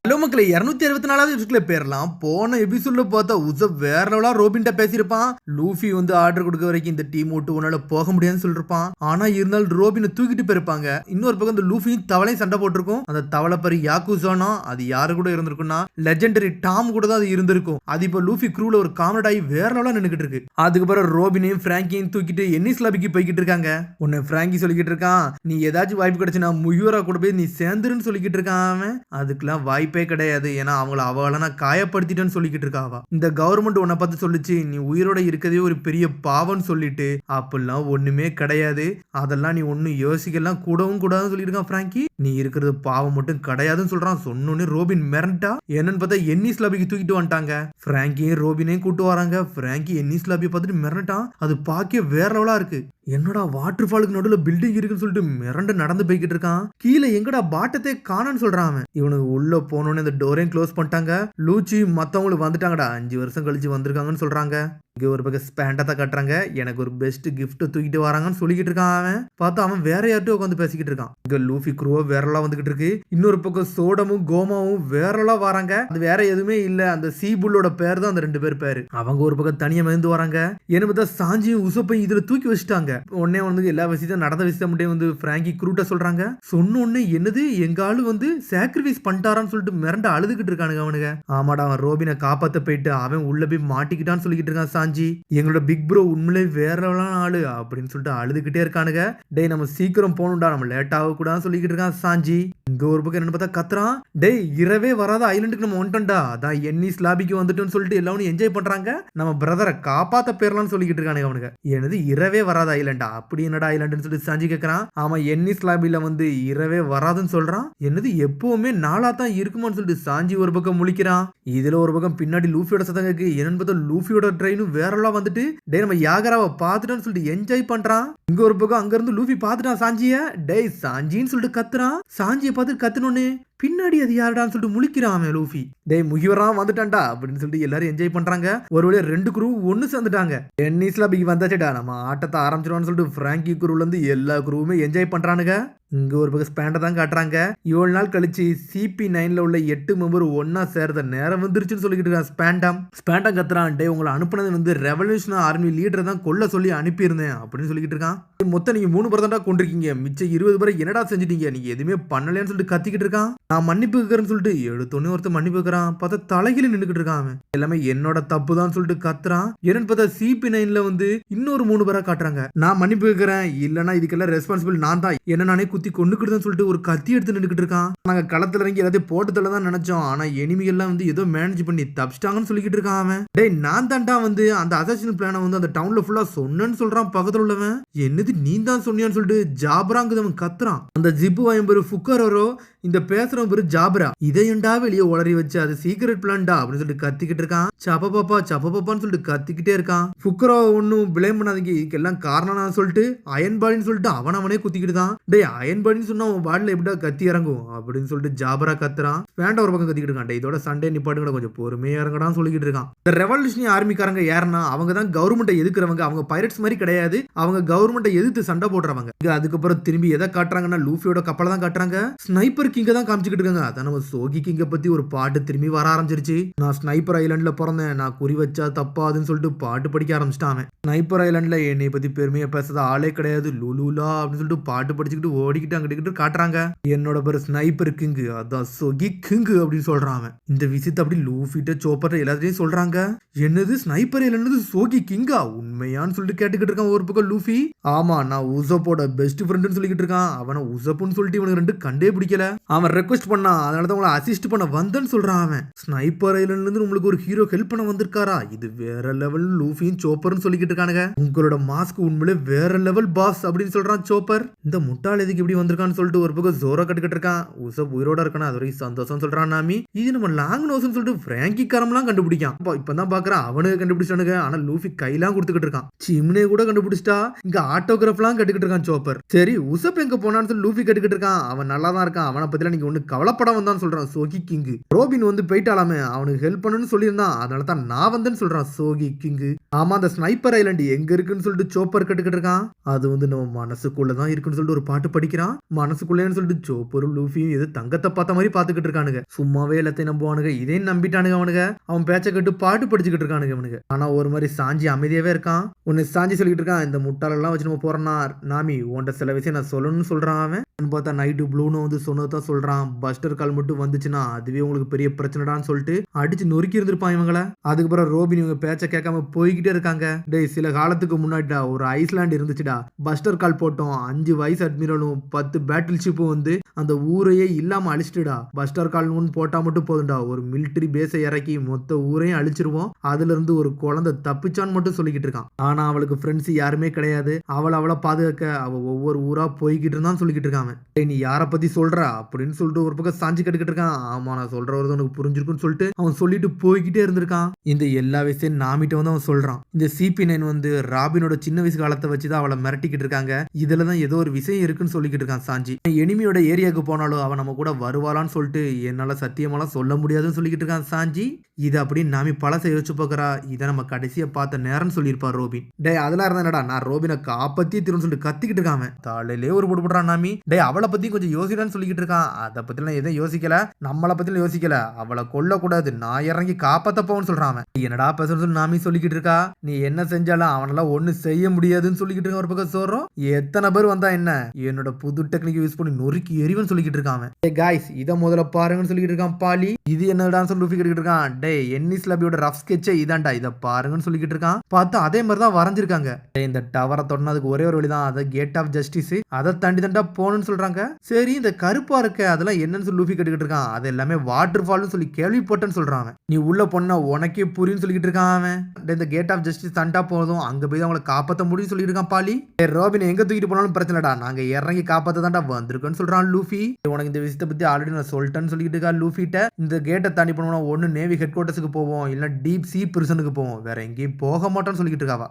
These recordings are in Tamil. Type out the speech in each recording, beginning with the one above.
ஹலோ மக்களே 264வது எபிசோட்ல பேரலாம். போன எபிசோட்ல பார்த்தா உசப் வேற லெவலா ரோபின்ட்ட பேசியிருப்பான். லூஃபி வந்து ஆர்டர் கொடுக்க வரைக்கும் இந்த டீம் விட்டு உன்னால போக முடியாதுன்னு சொல்லிருப்பான். ஆனா இருந்தாலும் ரோபினை தூக்கிட்டு போயிருப்பாங்க. இன்னொரு பக்கம் இந்த லூஃபியும் தவளையும் சண்டை போட்டிருக்கும். அந்த தவளை பரி யாக்குசானா அது யாரு கூட இருந்திருக்குன்னா லெஜெண்டரி டாம் கூட தான் அது இருந்திருக்கும். அது இப்ப லூஃபி க்ரூல ஒரு காமெடி ஆகி வேற லெவலா நின்னுகிட்டு இருக்கு. அதுக்கப்புறம் ரோபினையும் பிராங்கியும் தூக்கிட்டு என்னிஸ் லாபிக்கு போய்கிட்டு இருக்காங்க. உன்னை பிராங்கி சொல்லிக்கிட்டு இருக்கான், நீ ஏதாச்சும் வாய்ப்பு கிடைச்சுன்னா முயூரா கூட போய் நீ சேர்ந்துருன்னு சொல்லிக்கிட்டு இருக்கான். அவன் அதுக்கெல்லாம் வாய்ப்பே கிடையாது. ஏன்னா அவங்கள அவளை காயப்படுத்திட்டேன்னு சொல்லிக்கிட்டு இருக்காவா. இந்த கவர்மெண்ட் உன்னை பார்த்து சொல்லிச்சு நீ உயிரோட இருக்கதே ஒரு பெரிய பாவம்னு சொல்லிட்டு, அப்படிலாம் ஒண்ணுமே கிடையாது, அதெல்லாம் நீ ஒன்னும் யோசிக்கலாம் கூடவும் கூடாதுன்னு சொல்லிட்டு இருக்கான் பிராங்கி. நீ இருக்கிறது பாவம் மட்டும் கிடையாதுன்னு சொல்றான். சொன்னோன்னு ரோபின் மிரண்டா. என்னன்னு பார்த்தா என்னிஸ் லாபிக்கு தூக்கிட்டு வந்துட்டாங்க. பிராங்கியும் ரோபினையும் கூட்டு வராங்க. பிராங்கி என்னிஸ் லாபியை பார்த்துட்டு மிரண்டான். அது பார்க்க வேற லெவலா இருக்கு. என்னடா வாட்டர் ஃபாலுக்கு நடுவில் பில்டிங் இருக்குன்னு சொல்லிட்டு மிரண்டு நடந்து போய்கிட்டு இருக்கான். கீழே எங்கடா பாட்டத்தை காணன்னு சொல்றான் அவன். இவனுக்கு உள்ள போனோன்னு இந்த டோரையும் க்ளோஸ் பண்ணிட்டாங்க. லூச்சி மத்தவங்களுக்கு வந்துட்டாங்கடா, 5 வருஷம் கழிச்சு வந்திருக்காங்கன்னு சொல்றாங்க. இங்க ஒரு பக்கம் ஸ்பேண்டத்தை கட்டுறாங்க. எனக்கு ஒரு பெஸ்ட் கிஃப்ட் தூக்கிட்டு வராங்கன்னு சொல்லிக்கிட்டு இருக்கான். அவன் பார்த்தா அவன் வேற யார்ட்டும் உட்காந்து பேசிக்கிட்டு இருக்கான். இங்க லூஃபி குரூவா வேறலாம் வந்துகிட்டு இருக்கு. இன்னொரு பக்கம் சோடமும் கோமாவும் வேறலாம் வராங்க. அது வேற எதுவுமே இல்ல, அந்த சீபுல்லோட பேர் தான் அந்த 2 பேர் பேரு. அவங்க ஒரு பக்கம் தனியா மிதந்து வராங்க. என்ன பார்த்தா சாஞ்சியும் உசப்பையும் இதுல தூக்கி வச்சுட்டாங்க. உடனே வந்து எல்லா விஷயத்தையும் நடந்த விஷயத்த மட்டும் வந்து பிராங்கி குரூட்ட சொல்றாங்க. சொன்ன உடனே என்னது எங்க ஆளு வந்து சாக்ரிஃபைஸ் பண்ணிட்டாரான்னு சொல்லிட்டு மிரண்டு அழுதுகிட்டு இருக்கானுங்க அவனுங்க. ஆமாடா அவன் ரோபினை காப்பாத்த போயிட்டு அவன் உள்ள போய் மாட்டிக்கிட்டான்னு சொல்லிக்கிட்டு இருக்கான் சாஞ்சி. எங்களோட பிக் ப்ரோ உண்மையிலே வேற ஆளு அப்படின்னு சொல்லிட்டு அழுதுகிட்டே இருக்கானுங்க. டேய் நம்ம சீக்கிரம் போகணும்டா, நம்ம லேட் ஆக கூடாதுன்னு சொல்லிக்கிட்டு இருக்கான் சாஞ்சி. இங்க ஒரு பக்கம் என்னன்னு பார்த்தா கத்துறான், டேய் இரவே வராத ஐலண்டுக்கு நம்ம வந்துட்டோம்டா, அதான் என்னிஸ் லாபிக்கு வந்துட்டோம்னு சொல்லிட்டு எல்லாரும் என்ஜாய் பண்றாங்க. நம்ம பிரதரை காப்பாத்த பேரலாம்னு சொல்லிக்கிட்டு இருக்கானுங்க அவனுங்க. எனது இரவே வராத ஐலண்டா, அப்படி என்னடா ஐலண்டுன்னு சொல்லிட்டு சாஞ்சி கேட்கறான். ஆமா என்னிஸ் லாபில வந்து இரவே வராதுன்னு சொல்றான். என்னது எப்பவுமே நாளா தான் இருக்குமான்னு சொல்லிட்டு சாஞ்சி ஒரு பக்கம் முழிக்கிறான். இதுல ஒரு பக்கம் பின்னாடி லூஃபியோட சத்தம் கேக்கு. என்னன்னு பார்த்தா லூஃபியோட ட்ரெயினும் வேறலாம் வந்துட்டு டே நம்ம யாகராவை பார்த்துட்டோன்னு சொல்லிட்டு என்ஜாய் பண்றான். இங்க ஒரு பக்கம் அங்க இருந்து லூஃபி பார்த்துட்டான் சாஞ்சிய. டே சாஞ்சின்னு சொல்லிட்டு கத்துறான். சாஞ்சியை பார்த்து கத்துனோன்னு பின்னாடி அது யாருடான்னு சொல்லிட்டு முழிக்கிறான் அவன் லூஃபி. டேய் முகிவரான் வந்துட்டான்டா அப்படின்னு சொல்லிட்டு எல்லாரும் என்ஜாய் பண்றாங்க. ஒருவேளை 2 குரூ ஒன்னு சேர்ந்துட்டாங்க. என்னிஸ் லாபிக்கு வந்தாச்சேடா, நம்ம ஆட்டத்தை ஆரம்பிச்சிடுவான்னு சொல்லிட்டு பிராங்கி குரூல இருந்து எல்லா குரூவுமே என்ஜாய் பண்றானுங்க. இங்க ஒரு பக்கம் ஸ்பேண்டை தான் காட்டுறாங்க. 7 நாள் கழிச்சு CP9ல உள்ள 8 மெம்பர் ஒன்னா சேர்ந்த நேரம் வந்துருச்சுன்னு சொல்லிக்கிட்டு இருக்கான் ஸ்பேண்டம் கத்துறான். டே உங்களை அனுப்புனது வந்து ரெவல்யூஷன் ஆர்மி லீடரை தான் கொல்ல சொல்லி அனுப்பியிருந்தேன் அப்படின்னு சொல்லிக்கிட்டு இருக்கான். மொத்தம் நீங்க 3 பேர் தான் கொண்டிருக்கீங்க, மிச்சம் 20 பேரை என்னடா செஞ்சிட்டீங்க, நீங்க எதுவுமே பண்ணலன்னு சொல்லிட்டு கத்திக்கிட்டு இருக்கான். நான் மன்னிப்பு கேட்கறேன்னு சொல்லிட்டு எடுத்தோன்னே ஒருத்தர் மன்னிப்பு கேட்கறான். பார்த்தா தலைகில நின்றுகிட்டு இருக்கான். அவன் எல்லாமே என்னோட தப்பு தான் சொல்லிட்டு கத்துறான். என்னன்னு பார்த்தா CP9ல வந்து இன்னொரு 3 பேரா காட்டுறாங்க. நான் மன்னிப்பு கேட்கறேன், இல்லன்னா இதுக்கெல்லாம் ரெஸ்பான்சிபிள் நான் தான், என்ன நானே குத்தி கொண்டுக்கிட்டுதான் சொல்லிட்டு ஒரு கத்தி எடுத்து நின்றுகிட்டு இருக்கான். நாங்க களத்துல இறங்கி எல்லாத்தையும் போட்டதுல தான் நினைச்சோம், ஆனா எனிமிகள்லாம் வந்து ஏதோ மேனேஜ் பண்ணி தப்பிச்சிட்டாங்கன்னு சொல்லிக்கிட்டு இருக்கான். அவன் டேய் நான் தான்டா வந்து அந்த அசாசின் பிளானை வந்து அந்த டவுன்ல ஃபுல்லா சொன்னேன்னு சொல்றான் பக்கத்துல உள்ளவன். என்னது நீ தான் சொன்னியான்னு சொல்லிட்டு ஜாபராங்குதவன் கத்துறான். அந்த ஜிப்பு வாயம்பரு ஃபுக்கரோ இந்த பேசுற பேரு ஜாபரா, இதையண்டா வெளியே உளறி வச்சு அது சீக்ரெட் பிளான்டா அப்படின்னு சொல்லிட்டு கத்திக்கிட்டு இருக்கான். சப்பப்பாப்பான்னு சொல்லிட்டு கத்திக்கிட்டே இருக்கான். ஃபுக்கரோ ஒன்னும் பிளேம் பண்ணாதீங்க, இதுக்கெல்லாம் காரணம் நான் சொல்லிட்டு அயன்பாடின்னு சொல்லிட்டு அவனே குத்திக்கிட்டு தான். டேய் அயன்பாடின்னு சொன்னா உன் பாடியில எப்படா கத்தி இறங்கும் அப்படின்னு சொல்லிட்டு ஜாபரா கத்துறான். வேண்டாம் ஒரு பக்கம் கத்திக்கிட்டு இருக்கான். இதோட சண்டே நிப்பாட்டுங்க, கொஞ்சம் பொறுமையா இறங்கடான்னு சொல்லிக்கிட்டு இருக்கான். இந்த ரெவல்யூஷனரி ஆர்மிக்காரங்க யாருன்னா அவங்க தான் கவர்மெண்ட்டை எதிர்க்கிறவங்க. அவங்க பைரட்ஸ் மாதிரி கிடையாது, அவங்க கவர்மெண்ட்டை எதிர்த்து சண்டை போடுறவங்க. அதுக்கப்புறம் திரும்பி எதை காட்டுறாங்கன்னா லூஃபியோட கப்பலை தான் காட்டுறாங்க. ஸ்னைப்பர் கிங்க தான் காமிச்சுக்கிட்டு இருக்காங்க. அதான் நம்ம சோகி கிங்க பத்தி ஒரு பாட்டு திரும்பி வர ஆரம்பிச்சிருச்சு. நான் ஸ்னைப்பர் ஐலாண்ட்ல பிறந்தேன், நான் குறி வச்சா தப்பாதுன்னு சொல்லிட்டு பாட்டு படிக்க ஆரம்பிச்சிட்டான். ஸ்னைப்பர் ஐலாண்ட்ல என்னை பத்தி பெருமையா பேசுறது ஆளே கிடையாது லூலூலா அப்படின்னு சொல்லிட்டு பாட்டு படிச்சுக்கிட்டு ஓடிக்கிட்டு அங்கிட்டு காட்டுறாங்க. என்னோட பேரு ஸ்னைப்பர் கிங்கு, அதான் சோகி கிங்கு அப்படின்னு சொல்றான். இந்த விஷயத்தை அப்படி லூஃபிட்ட சோப்பர் எல்லாத்தையும் சொல்றாங்க. என்னது ஸ்னைப்பர் ஐலாண்ட் சோகி கிங்கா உண்மையான்னு சொல்லிட்டு கேட்டுக்கிட்டு இருக்கான் ஒரு பக்கம் லூஃபி. ஆமா நான் உசப்போட பெஸ்ட் ஃப்ரெண்ட்னு சொல்லிக்கிட்டு இருக்கான். அவனை உசப்புன்னு சொல்லிட்டு இவனுக்கு 2 கண்டே பிடிக்கல. அவன் ரெக்வெஸ்ட் பண்ணா, அதனாலதான் உங்களை அசிஸ்ட் பண்ண வந்தேன்னு சொல்றான். அவன் ஸ்னைப்பர் ஐலாண்ட்ல இருந்து உங்களுக்கு ஒரு ஹீரோ ஹெல்ப் பண்ண வந்திருக்காரா, இது வேற லெவல் லூஃபியும் சோப்பர்னு சொல்லிக்கிட்டு இருக்கானுங்க. உங்களோட மாஸ்க் உண்மையிலே வேற லெவல் பாஸ் அப்படின்னு சொல்றான் சோப்பர். இந்த முட்டாள் எதுக்கு இப்படி வந்திருக்கான்னு சொல்லிட்டு ஒரு பக்கம் ஜோரா கட்டுக்கிட்டு இருக்கான். உசப் உயிரோட இருக்கானா அது வரைக்கும் சந்தோஷம் சொல்றான். நாமி இது நம்ம லாங் நோஸ்னு சொல்லிட்டு பிராங்கி காரம்லாம் கண்டுபிடிக்கான். இப்பதான் பாக்குறான் அவனுக்கு கண்டுபிடிச்சானுங்க. ஆனா லூஃபி கையெல்லாம் கொடுத்துக்கிட்டு இருக்கான். சிம்னே கூட கண்டுபிடிச்சிட்டா. இங்க ஆட்டோகிராஃப்லாம் கட்டுக்கிட்டு இருக்கான் சோப்பர். சரி உசப் எங்க போனான்னு சொல்லி லூஃபி கட்டுக்கிட்டு இருக்கான். அவன் நல்லா தான் இருக்கான், அவனை பத்திலாம் நீங்க ஒண்ணு கவலைப்பட வந்தான்னு சொல்றான் சோகி கிங். ரோபின் வந்து போயிட்டாலாமே, அவனுக்கு ஹெல்ப் பண்ணணும்னு சொல்லியிருந்தான், அதனால தான் நான் வந்தேன்னு சொல்றான் சோகி கிங். ஆமா, அந்த ஸ்னைப்பர் ஐலாண்ட் எங்க இருக்குன்னு சொல்லிட்டு சோப்பர் கட்டுக்கிட்டு இருக்கான். அது வந்து நம்ம மனசுக்குள்ளதான் இருக்குன்னு சொல்லிட்டு ஒரு பாட்டு படிக்கிறான். மனசுக்குள்ளேன்னு சொல்லிட்டு சோப்பரும் லூஃபியும் எது தங்கத்தை பார்த்த மாதிரி பாத்துக்கிட்டு இருக்கானுங்க. சும்மாவே எல்லாத்தையும் நம்புவானுங்க, இதையும் நம்பிட்டானுங்க அவனுங்க. அவன் பேச்ச கட்டு பாட்டு படிச்சுக்கிட்டு இருக்கானுங்க அவனுங்க. ஆனா ஒரு மாதிரி சாஞ்சி அமைதியாவே இருக்கான். உன்னை சாஞ்சி சொல்லிட்டு இருக்கான், இந்த முட்டாளெல்லாம் வச்சு நம்ம போறோம்னா நாமி உன்ட சில விஷயம் நான் சொல்லணும்னு சொல்றான். அவன் பார்த்தா நைட்டு ப்ளூன்னு வந்து சொன்னதான் சொல்றான். பஸ்டர் கால் மட்டும் வந்துச்சுன்னா அதுவே உங்களுக்கு பெரிய பிரச்சனைடான்னு சொல்லிட்டு அடிச்சு நொறுக்கி இருந்திருப்பான் இவங்கள. அதுக்கப்புறம் ரோபின் இவங்க பேச்ச கேட்காம போய்கிட்டே இருக்காங்க. டேய், சில காலத்துக்கு முன்னாடிடா ஒரு ஐஸ்லாண்ட் இருந்துச்சுடா, பஸ்டர் கால் போட்டோம், 5 வைஸ் அட்மிரலும் 10 பேட்டில் ஷிப்பும் வந்து அந்த ஊரையே இல்லாம அழிச்சிட்டுடா. பஸ்டர் கால் ஒன்று போட்டா மட்டும் போதும்டா, ஒரு மிலிட்டரி பேஸை இறக்கி மொத்த ஊரையும் அழிச்சிருவோம், அதுல இருந்து ஒரு குழந்தை தப்பிச்சான்னு மட்டும் சொல்லிக்கிட்டு இருக்கான். ஆனா அவளுக்கு ஃப்ரெண்ட்ஸ் யாருமே கிடையாது, அவளை பாதுகாக்க அவ ஒவ்வொரு ஊரா போய்கிட்டு இருந்தான்னு சொல்லிக்கிட்டு இருக்கான். நீ யார பத்தி சொல்ற அப்படின்னு சொல்லிட்டு ஒரு பக்கம் சாஞ்சி கட்டுக்கிட்டு இருக்கான். ஆமா, நான் சொல்றது உனக்கு புரிஞ்சிருக்குன்னு சொல்லிட்டு அவன் சொல்லிட்டு போய்கிட்டே இருந்திருக்கான். இந்த எல்லா விஷயம் நாமிட்ட வந்து அவன் சொல்றான். இந்த CP9 வந்து ராபினோட சின்ன வயசு காலத்தை வச்சுதான் அவளை மிரட்டிக்கிட்டு இருக்காங்க, இதுலதான் ஏதோ ஒரு விஷயம் இருக்குன்னு சொல்லிக்கிட்டு இருக்கான் சாஞ்சி. எனிமியோட ஏரியாவுக்கு போனாலும் அவன் நம்ம கூட வருவாளான்னு சொல்லிட்டு என்னால சத்தியமெல்லாம் சொல்ல முடியாதுன்னு சொல்லிக்கிட்டு இருக்கான் சாஞ்சி. இது அப்படின்னு நாமி பழசை யோசிச்சு பார்க்கறா. இதை நம்ம கடைசியா பார்த்த நேரம்னு சொல்லியிருப்பா ரோபின். டே, அதெல்லாம் இருந்தா என்னடா, நான் ரோபினை காப்பாத்தி திருன்னு சொல்லிட்டு கத்திக்கிட்டு இருக்காம தாளையிலே ஒரு போடுறான் நாமி. டே, அவளை பத்தி கொஞ்சம் யோசிக்கலான்னு சொல்லிக்கிட்டு இருக்கான். அதை பத்திலாம் எதுவும் யோசிக்கல, நம்மளை பத்திலாம் யோசிக்கல, அவளை கொல்லக்கூடாது, நான் இறங்கி காப்பாத்த போன்னு சொல்றான். என்னடா பேசுறது நாமி சொல்லிக்கிட்டு இருக்கா, நீ என்ன செஞ்சாலும் அவனெல்லாம் ஒண்ணு செய்ய முடியாதுன்னு சொல்லிக்கிட்டு இருக்க. ஒரு பக்கம் சொல்றோம், எத்தனை பேர் வந்தா என்ன, என்னோட புது டெக்னிக் யூஸ் பண்ணி நொறுக்கி எரிவன் சொல்லிக்கிட்டு இருக்கான். காய்ஸ், இதை முதல்ல பாருங்கன்னு சொல்லிக்கிட்டு இருக்கான் பாலி. இது என்னடா சொல்லி கேட்டுக்கிட்டு இருக்கான். டே, என்னிஸ் லபியோட ரஃப் ஸ்கெட்சே இதான்டா, இதை பாருங்கன்னு சொல்லிக்கிட்டு இருக்கான். பார்த்தா அதே மாதிரி தான் வரைஞ்சிருக்காங்க. இந்த டவரை தொடனதுக்கு ஒரே ஒரு வழிதான், அதை கேட் ஆஃப் ஜஸ்டிஸ், அதை தாண்டி தாண்டா போகணும்னு சொல்றாங்க. சரி, இந்த கருப்பா இருக்க அதெல்லாம் என்னன்னு சொல்லி லூஃபி கேட்டுக்கிட்டு இருக்கான். அது எல்லாமே வாட்டர் ஃபால்னு சொல்லி கேள்விப்பட்டேன்னு சொல்றான். நீ உள்ள போனா உனக்கே புரியும் சொல்லிக்கிட்டு இருக்கான் அவன். இந்த கேட் ஆஃப் ஜஸ்டிஸ் தாண்டா போதும், அங்க போய் அவங்களை காப்பாற்ற முடியும் சொல்லிட்டு இருக்கான் பாலி. ரோபின் எங்க தூக்கிட்டு போனாலும் பிரச்சனைடா, நாங்க இறங்கி காப்பாத்த தாண்டா வந்திருக்கோன்னு சொல்றான் லூஃபி. உனக்கு இந்த விஷயத்தை பத்தி ஆல்ரெடி நான் சொல்லிட்டேன்னு சொல்லிட்டு இருக்கா லூஃபிட்ட. இந்த கேட்டை தாண்டி போனோம்னா ஒன்னு நேவி ஹெட் குவார்டர்ஸுக்கு போவோம், இல்ல டீப் சி பிரிசனுக்கு போவோம், வேற எங்கேயும் போக மாட்டோம்னு சொல்லிட்டு இருக்காவா.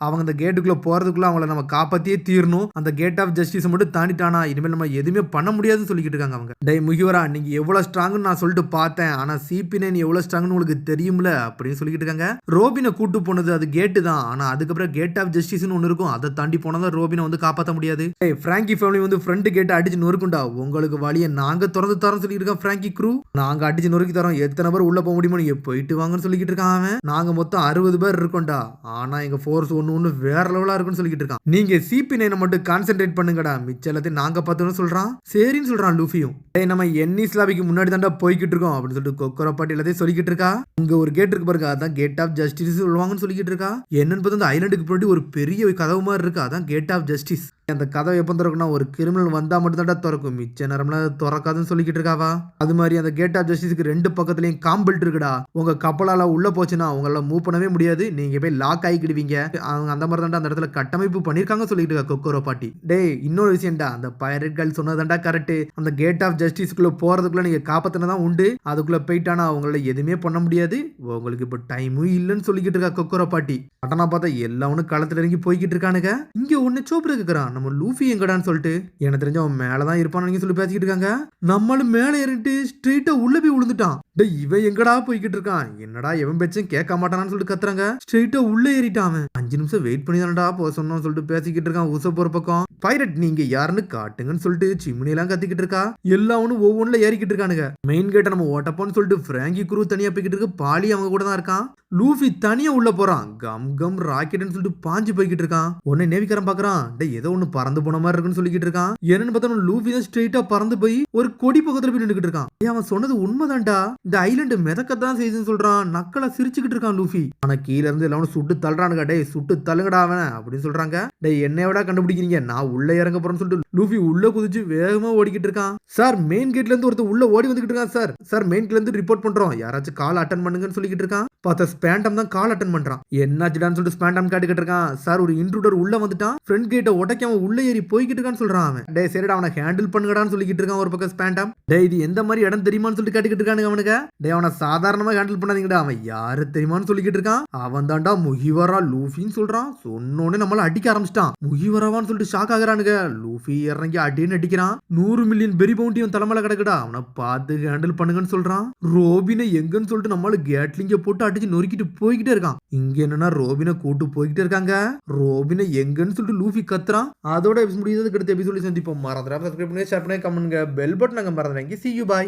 அவங்க இந்த கேட்டுக்குள்ள போறதுக்குள்ள அவங்கள நம்ம காப்பாத்தியே தீரணும். அந்த கேட் ஆஃப் ஜஸ்டிஸ் மட்டும் தாண்டிட்டானா இனிமேல் நம்ம எதுவுமே பண்ண முடியாதுன்னு சொல்லிக்கிட்டு இருக்காங்க அவங்க. டே முகிவரா, நீங்க எவ்வளவு ஸ்ட்ராங்னு நான் சொல்லிட்டு பார்த்தேன், ஆனா CP9 எவ்வளவு ஸ்ட்ராங்னு உங்களுக்கு தெரியும்ல அப்படின்னு சொல்லிக்கிட்டு இருக்காங்க. ரோபினை கூட்டு போனது அது கேட்டு தான், ஆனா அதுக்கப்புறம் கேட் ஆஃப் ஜஸ்டிஸ்னு ஒன்னு இருக்கும், அதை தாண்டி போனதான் ரோபினை வந்து காப்பாற்ற முடியாது. பிராங்கி ஃபேமிலி வந்து ஃப்ரண்ட் கேட்டை அடிச்சு நொறுக்குண்டா, உங்களுக்கு வழியை நாங்க திறந்து தரோம் சொல்லிட்டு இருக்கோம். பிராங்கி க்ரூ, நாங்க அடிச்சு நொறுக்கி தரோம், எத்தனை பேர் உள்ள போக முடியுமோ நீங்க போயிட்டு வாங்கன்னு சொல்லிக்கிட்டு இருக்கான். நாங்க மொத்தம் 60 பேர் இருக்கோம்டா, ஆனா எங்க ஃபோர்ஸ் ஒன்னு வேற லெவலா இருக்குன்னு சொல்லிக்கிட்டு இருக்கான். நீங்க CP9 மட்டும் கான்சென்ட்ரேட் பண்ணுங்கடா, மிச்ச எல்லாத்தையும் நாங்க பார்த்தோம்னு சொல்றான். சரின்னு சொல்றான் லூஃபியும். நம்ம என்னிஸ் லாபிக்கு முன்னாடி தாண்டா போய்கிட்டு இருக்கோம் அப்படின்னு சொல்லிட்டு கொக்கரோ பாட்டி எல்லாத்தையும் சொல்லிக்கிட்டு இருக்கா. அங்க ஒரு கேட் இருக்கு பாருங்க, அதான் கேட் ஆஃப் ஜஸ்டிஸ் சொல்லுவாங்கன்னு சொல்லிக்கிட்டு இருக்கா. என்னன்னு பார்த்தா அந்த ஐலாண்டுக்கு போயிட்டு ஒரு பெரிய கதவு மாதிரி இருக்கு, அதான் கேட் ஆஃப் ஜஸ்டிஸ். அந்த கதவை எப்போ திறக்கும்னா ஒரு கிரிமினல் வந்தா மட்டும் தாண்டா திறக்கும், மிச்ச நேரம்னா திறக்காதுன்னு சொல்லிக்கிட்டு இருக்காவா. அது மாதிரி அந்த கேட் ஆஃப் ஜஸ்டிஸ்க்கு 2 பக்கத்துலயும் காம்பெல்ட் இருக்குடா, உங்க கப்பலால உள்ள போச்சுன்னா உங்களால மூவ் பண்ணவே முடியாது, நீங்க போய் லாக் ஆகிக்கிடுவீங்க. அவங்க அந்த மாதிரி தாண்டா அந்த இடத்துல கட்டமைப்பு பண்ணிருக்காங்க சொல்லிட்டு இருக்கா கொக்கரோ பாட்டி. டே, இன்னொரு விஷயம்டா, அந்த பைரட் கேர்ள் சொன்னதாண்டா கரெக்ட். அந்த கேட் ஆஃப் ஜஸ்டிஸ்க்குள்ள போறதுக்குள்ள நீங்க காப்பாத்தினதான் உண்டு, அதுக்குள்ள போயிட்டானா அவங்களால எதுவுமே பண்ண முடியாது, உங்களுக்கு இப்ப டைமும் இல்லைன்னு சொல்லிக்கிட்டு இருக்கா கொக்கரோ பாட்டி. அட்டனா பார்த்தா எல்லாவனும் களத்துல இறங்கி போய்கிட்டு இருக்கானுங்க. இங்க ஒன்னு சோப்பு இருக்கிறான், நம்ம லூஃபி எங்கடான்னு சொல்லிட்டு எனக்கு தெரிஞ்ச அவன் மேலதான் இருப்பான்னு சொல்லி பேசிக்கிட்டு இருக்காங்க. நம்மளும் மேல ஏறிட்டு ஸ்ட்ரெயிட்டா உள்ள போய் விழுந்துட்டான். இவன் எங்கடா போய்கிட்டு இருக்கான், என்னடா எவன் பேச்சும் கேட்க மாட்டானான்னு சொல்லிட்டு கத்துறாங்க. ஸ்ட்ரெயிட்டா உள்ள ஏறிட்டான். 5 நிமிஷம் வெயிட் பண்ணி தானடா போ சொன்னோம் சொல்லிட்டு பேசிக்கிட்டு இருக்கான். உச போற பக்கம் பைரட் நீங்க யாருன்னு காட்டுங்கன்னு சொல்லிட்டு சிம்னி எல்லாம் கத்திக்கிட்டு இருக்கா. எல்லாவனும் ஒவ்வொன்றுல ஏறிக்கிட்டு இருக்கானுங்க. மெயின் கேட்டை நம்ம ஓட்டப்போன்னு சொல்லிட்டு பிராங்கி குரூ தனியா போய்கிட்டு இருக்கு, பாலி அவங்க கூட தான் இருக்கான். லூஃபி தனியா உள்ள போறான், கம் கம் ராக்கெட்னு சொல்லிட்டு பாஞ்சு போய்கிட்டு இருக்கான். உடனே நேவிக்காரன் பாக்குறான், ஏதோ ஒண்ணு பறந்து போன மாதிரி இருக்குன்னு சொல்லிக்கிட்டு இருக்கான். என்னன்னு பார்த்தா லூஃபி தான் ஸ்ட்ரெயிட்டா பறந்து போய் ஒரு கொடி பக்கத்துல போய் நின்றுகிட்டு இருக்கான். அவன் சொன்னது உண்மைதான்டா, இந்த ஐலாண்டு மிதக்கத்தான் செய்யுதுன்னு சொல்றான். நக்கலா சிரிச்சுக்கிட்டு இருக்கான் லூஃபி. ஆனா கீழ இருந்து எல்லாரும் சுட்டு தள்ளுறானுங்க. டே சுட்டு தள்ளுங்கடா அவன் அப்படின்னு சொல்றாங்க. டே என்னையோட கண்டுபிடிக்கிறீங்க, நான் உள்ள இறங்க போறேன்னு சொல்லிட்டு லூஃபி உள்ள குதிச்சு வேகமா ஓடிக்கிட்டு இருக்கான். சார் மெயின் கேட்ல இருந்து ஒருத்தர் உள்ள ஓடி வந்துகிட்டு இருக்கான். சார் மெயின் கேட்ல இருந்து ரிப்போர்ட் பண்றோம், யாராச்சும் கால் அட்டன் பண்ணுங்கன்னு சொல்லிக்கிட்டு இருக்கான். பார்த்தா ஸ்பேண்டம் தான் கால் அட்டன் பண்றான். என்னாச்சுடான்னு சொல்லிட்டு ஸ்பேண்டம் கேட்டுக்கிட்டு இருக்கான். சார் ஒரு இன்ட்ரூடர் உள்ள வந்துட்டான், ஃப்ரண்ட் கேட்டை உடைக்காம உள்ள ஏறி போய்கிட்டு இருக்கான்னு சொல்றான் அவன். டே சரிடா அவனை ஹேண்டில் பண்ணுங்கடான்னு சொல்லிக்கிட்டு இருக்கான் ஒரு பக்கம் ஸ்பேண்டம். டே இது எந்த மாதிரி இடம் தெரியுமான்னு சொல்லிட்டு கேட்டுக்கிட்டு இருக்கானுங்க அவனுக்கு. டே அவனை சாதாரணமா ஹேண்டில் பண்ணாதீங்கடா, அவன் யாரு தெரியுமான்னு சொல்லிக்கிட்டு இருக்கான். அவன் தாண்டா முகிவரா லூஃபின்னு அப்படின்னு சொல்றான். சொன்னோடனே நம்மள அடிக்க ஆரம்பிச்சிட்டான். முகிவரவான்னு சொல்லிட்டு ஷாக் ஆகுறானுங்க. லூஃபி இறங்கி அடின்னு அடிக்கிறான். 100 மில்லியன் பெரி பவுண்டியும் தலைமையில கிடக்குடா, அவனை பார்த்து ஹேண்டில் பண்ணுங்கன்னு சொல்றான். ரோபினை எங்கன்னு சொல்லிட்டு நம்மள கேட்லிங்க போட்டு அடிச்சு நொறுக்கிட்டு போய்கிட்டே இருக்கான். இங்க என்னன்னா ரோபினை கூட்டு போய்கிட்டே இருக்காங்க. ரோபினை எங்கன்னு சொல்லிட்டு லூஃபி கத்துறான். அதோட முடியுது. அடுத்த எபிசோட சந்திப்போம். மறந்துடாம சப்ஸ்கிரைப் பண்ணி ஷேர் பண்ணி கமெண்ட்ங்க. பெல் பட்டன் அங்க மறந்துடாங்க. See you bye.